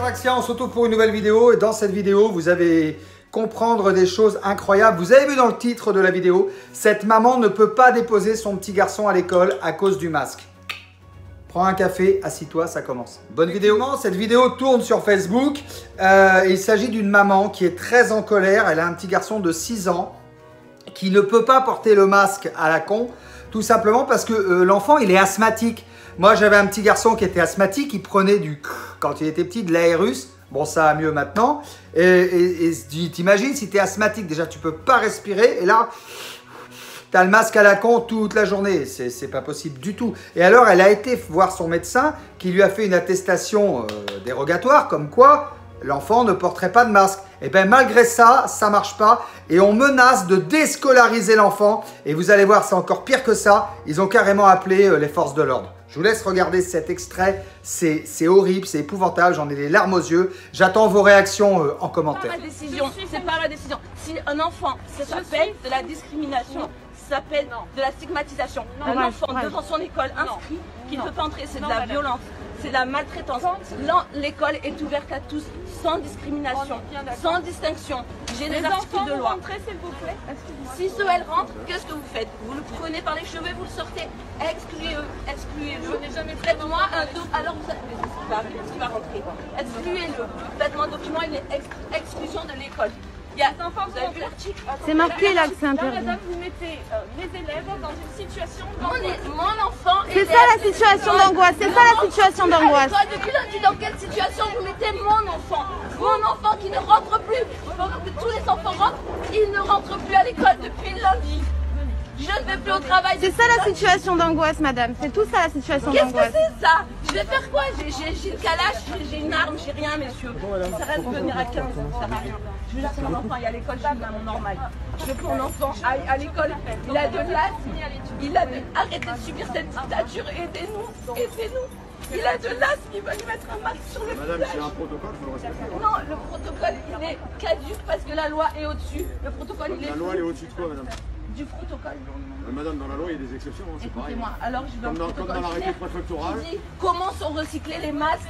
Vaxia, on se retrouve pour une nouvelle vidéo et dans cette vidéo, vous allez comprendre des choses incroyables. Vous avez vu dans le titre de la vidéo, cette maman ne peut pas déposer son petit garçon à l'école à cause du masque. Prends un café, assis-toi, ça commence. Bonne vidéo. Cette vidéo tourne sur Facebook. Il s'agit d'une maman qui est très en colère. Elle a un petit garçon de 6 ans qui ne peut pas porter le masque à la con, tout simplement parce que l'enfant, il est asthmatique. Moi, j'avais un petit garçon qui était asthmatique, il prenait quand il était petit, de l'Aérus. Bon, ça va mieux maintenant. Et t'imagines, si tu es asthmatique, déjà, tu peux pas respirer. Et là, tu as le masque à la con toute la journée. C'est pas possible du tout. Et alors, elle a été voir son médecin qui lui a fait une attestation dérogatoire, comme quoi l'enfant ne porterait pas de masque. Et bien, malgré ça, ça marche pas. Et on menace de déscolariser l'enfant. Et vous allez voir, c'est encore pire que ça. Ils ont carrément appelé les forces de l'ordre. Je vous laisse regarder cet extrait, c'est horrible, c'est épouvantable, j'en ai les larmes aux yeux. J'attends vos réactions en commentaire. C'est pas ma décision. Si un enfant, ça s'appelle de la discrimination, ça s'appelle de la stigmatisation. Un enfant devant son école inscrit qui ne peut pas entrer, c'est de la violence, c'est de la maltraitance. L'école est ouverte à tous, sans discrimination, sans distinction. J'ai des articles de loi. Si elles rentrent, qu'est-ce que vous faites? Vous le prenez par les cheveux, vous le sortez. Excluez-le, excluez-le. Je n'ai jamais fait moi un document. Alors vous savez ce qui va rentrer. Excluez-le. Faites-moi un document, il est exclusion de l'école. Vous avez vu l'article? C'est marqué là que c'est interdit. Madame, vous mettez mes élèves dans une situation d'angoisse. Mon enfant. C'est ça la situation d'angoisse. C'est ça la situation d'angoisse. Depuis lundi, dans quelle situation vous mettez mon enfant? Mon enfant qui ne rentre plus. Pendant que tous les enfants rentrent, il ne rentre plus à l'école depuis lundi. Je ne vais plus au travail. C'est ça la situation d'angoisse, madame. C'est tout ça la situation d'angoisse. Qu'est-ce que c'est ça? Je vais faire quoi? J'ai le calage, j'ai une arme, j'ai rien, messieurs. Ça reste de venir à 15 ans, ça sert à rien. Je veux dire que mon enfant aille à l'école, je suis maman normale. Je veux que mon enfant aille à l'école. Il a de l'asthme. Arrêtez de subir cette dictature. Aidez-nous. Aidez-nous. Il a de l'asthme, il va lui mettre un masque sur le visage. Madame, c'est un protocole, il faut le respecter. Non, le protocole, il est caduc parce que la loi est au-dessus. Le protocole, il est... La loi, elle est au-dessus de quoi, madame? Du protocole. Madame, dans la loi, il y a des exceptions, hein, c'est pareil. Écoutez-moi, alors je vais un protocole. Comme dans l'arrêté préfectoral. Qui dit comment sont recyclés les masques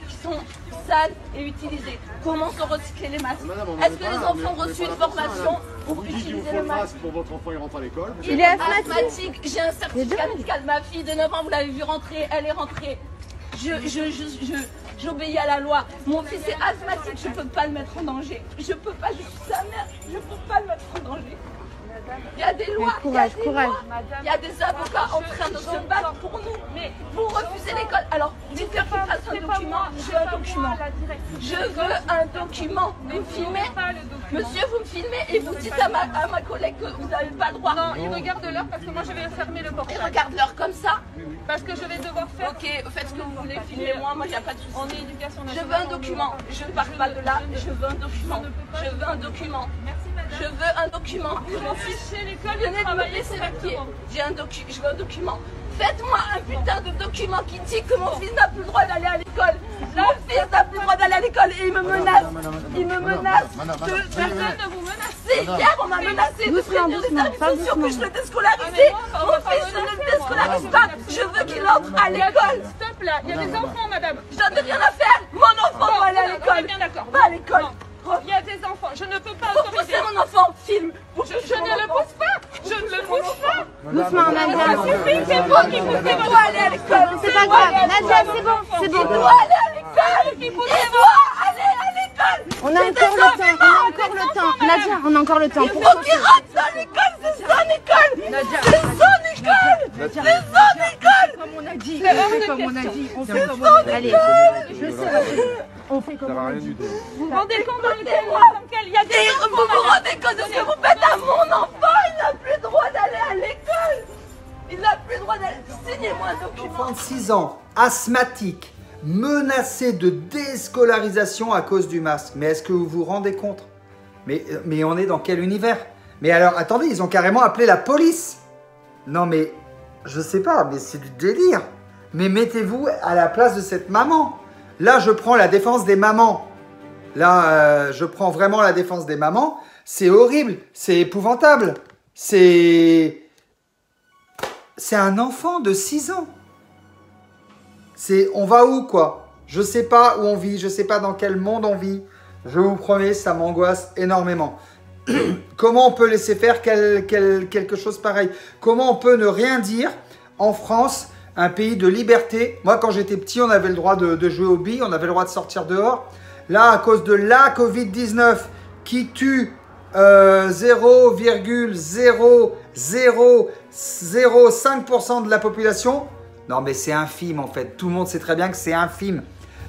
qui sont sales et utilisés. Comment sont recyclés les masques? Est-ce que les enfants ont reçu une formation pour utiliser le masque? Pour votre enfant, il rentre à l'école. Il est asthmatique. J'ai un certificat médical. Ma fille de 9 ans, vous l'avez vu rentrer, elle est rentrée. J'obéis à la loi. Mon fils est asthmatique, je ne peux pas le mettre en danger. Je ne peux pas, je suis sa mère, je ne peux pas le mettre en danger. Il y a des lois, il y a des avocats en train de se battre pour nous. Mais vous refusez l'école. Alors, dites-leur qu'il fasse un document. Je veux un document. Je veux un document. Vous me filmez? Monsieur, vous me filmez et vous dites à ma collègue que vous n'avez pas le droit. Non, il regarde l'heure parce que moi je vais fermer le portail. Il regarde l'heure comme ça. Parce que je vais devoir faire. Ok, faites ce que vous voulez, filmez-moi, moi il n'y a pas de souci. On est éducation Je nationale. veux un document. Je ne parle pas de là. Je veux un document. Je veux un document. Merci madame. Je veux un document. Mon fils chez l'école, Venez il de me travaille laisser ses papier. vêtements. Je veux un document. Faites-moi un putain de document qui dit que mon fils n'a plus le droit d'aller à l'école. Mon fils n'a plus le droit d'aller à l'école et il me menace. Il me menace. Personne ne vous menace. Hier, on m'a menacé de prévenir les services sociaux que je le déscolarisais. Mon fils, je ne le déscolarise pas. Je veux qu'il entre à l'école. Stop là, il y a des enfants madame. J'en ai rien à faire. Mon enfant doit aller à l'école. Bien d'accord. Pas à l'école. Il y a des enfants, je ne peux pas Vous autoriser. poussez mon enfant, film. Je ne le pousse pas. Je ne le pousse pas. Doucement, madame. C'est moi qui poussez. Il doit aller à l'école. C'est pas grave. Nadia, c'est bon. C'est Il bon. doit aller à l'école. Il doit aller à l'école. On a encore le temps. On a encore le temps. Nadia, on a encore le temps. Il faut qu'il rentre dans l'école. C'est son école. C'est son école. C'est son école. Comme on a dit. On fait comme on a dit. On fait comme on a dit. Allez. Je sais. On fait comme on a dit. Vous vous rendez compte dans lequel il y a des Et enfants, vous vous rendez compte de ce que vous faites à mon enfant? Il n'a plus le droit d'aller à l'école. Il n'a plus le droit d'aller. Signez-moi un document. Enfant de 6 ans, asthmatique, menacé de déscolarisation à cause du masque. Mais est-ce que vous vous rendez compte? Mais on est dans quel univers? Mais alors, attendez, ils ont carrément appelé la police. Non mais, je sais pas, mais c'est du délire. Mais mettez-vous à la place de cette maman. Là, je prends la défense des mamans. Là, je prends vraiment la défense des mamans. C'est horrible, c'est épouvantable. C'est un enfant de 6 ans. On va où, quoi? Je sais pas où on vit, je sais pas dans quel monde on vit. Je vous promets, ça m'angoisse énormément. Comment on peut laisser faire quelque chose pareil? Comment on peut ne rien dire en France, un pays de liberté? Moi, quand j'étais petit, on avait le droit de jouer aux billes, on avait le droit de sortir dehors. Là, à cause de la Covid-19 qui tue 0,0005% de la population, non mais c'est infime en fait. Tout le monde sait très bien que c'est infime.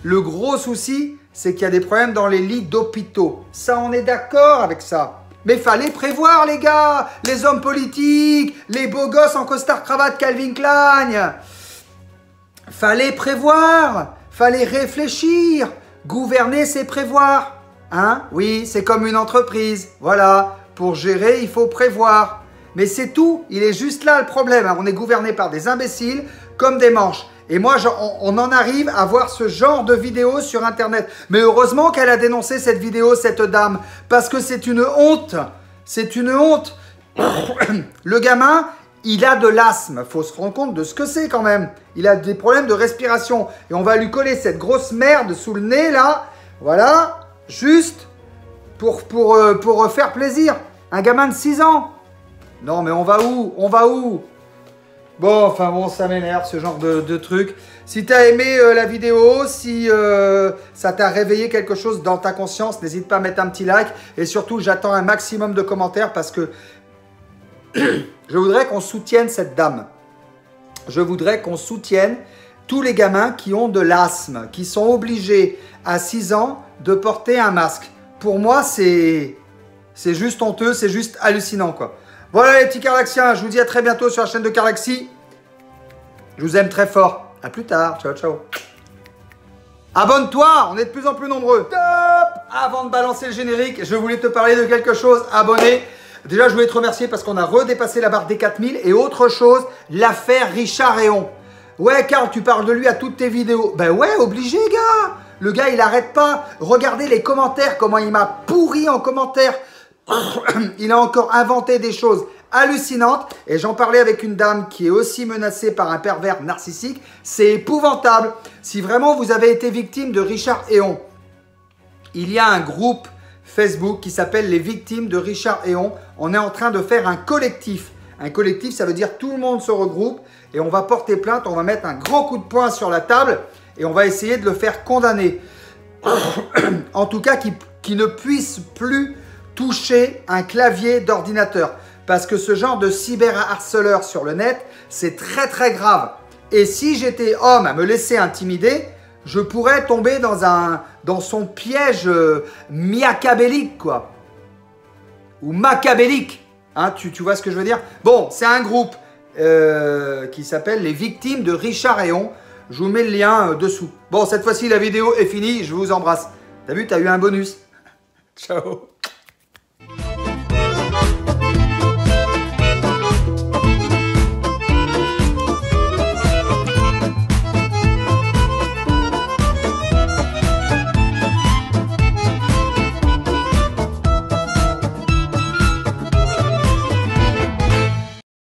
Le gros souci, c'est qu'il y a des problèmes dans les lits d'hôpitaux. Ça, on est d'accord avec ça. Mais fallait prévoir, les gars, les hommes politiques, les beaux gosses en costard-cravate Calvin Klein. Fallait prévoir, fallait réfléchir. Gouverner, c'est prévoir. Hein? Oui, c'est comme une entreprise. Voilà, pour gérer, il faut prévoir. Mais c'est tout, il est juste là le problème. On est gouverné par des imbéciles comme des manches. Et moi, on en arrive à voir ce genre de vidéos sur Internet. Mais heureusement qu'elle a dénoncé cette vidéo, cette dame. Parce que c'est une honte. C'est une honte. Le gamin, il a de l'asthme. Il faut se rendre compte de ce que c'est quand même. Il a des problèmes de respiration. Et on va lui coller cette grosse merde sous le nez, là. Voilà. Juste pour faire plaisir. Un gamin de 6 ans. Non, mais on va où? On va où? Bon, enfin bon, ça m'énerve ce genre de truc. Si tu as aimé la vidéo, si ça t'a réveillé quelque chose dans ta conscience, n'hésite pas à mettre un petit like. Et surtout, j'attends un maximum de commentaires parce que je voudrais qu'on soutienne cette dame. Je voudrais qu'on soutienne tous les gamins qui ont de l'asthme, qui sont obligés à 6 ans de porter un masque. Pour moi, c'est juste honteux, c'est juste hallucinant, quoi. Voilà les petits Carlaxiens, je vous dis à très bientôt sur la chaîne de Carlaxy. Je vous aime très fort. À plus tard. Ciao, ciao. Abonne-toi, on est de plus en plus nombreux. Top! Avant de balancer le générique, je voulais te parler de quelque chose. Abonné. Déjà, je voulais te remercier parce qu'on a redépassé la barre des 4000. Et autre chose, l'affaire Richard Héon. Ouais, Karl, tu parles de lui à toutes tes vidéos. Ben ouais, obligé, gars. Le gars, il arrête pas. Regardez les commentaires, comment il m'a pourri en commentaire. Il a encore inventé des choses hallucinantes. Et j'en parlais avec une dame qui est aussi menacée par un pervers narcissique. C'est épouvantable. Si vraiment vous avez été victime de Richard Héon, il y a un groupe Facebook qui s'appelle les victimes de Richard Héon. On est en train de faire un collectif. Un collectif, ça veut dire tout le monde se regroupe et on va porter plainte. On va mettre un grand coup de poing sur la table et on va essayer de le faire condamner. En tout cas, qui ne puisse plus toucher un clavier d'ordinateur. Parce que ce genre de cyberharceleur sur le net, c'est très très grave. Et si j'étais homme à me laisser intimider, je pourrais tomber dans son piège machiavélique, quoi. Ou machiavélique. Hein, tu vois ce que je veux dire? Bon, c'est un groupe qui s'appelle les victimes de Richard Héon. Je vous mets le lien dessous. Bon, cette fois-ci, la vidéo est finie. Je vous embrasse. T'as vu, t'as eu un bonus. Ciao.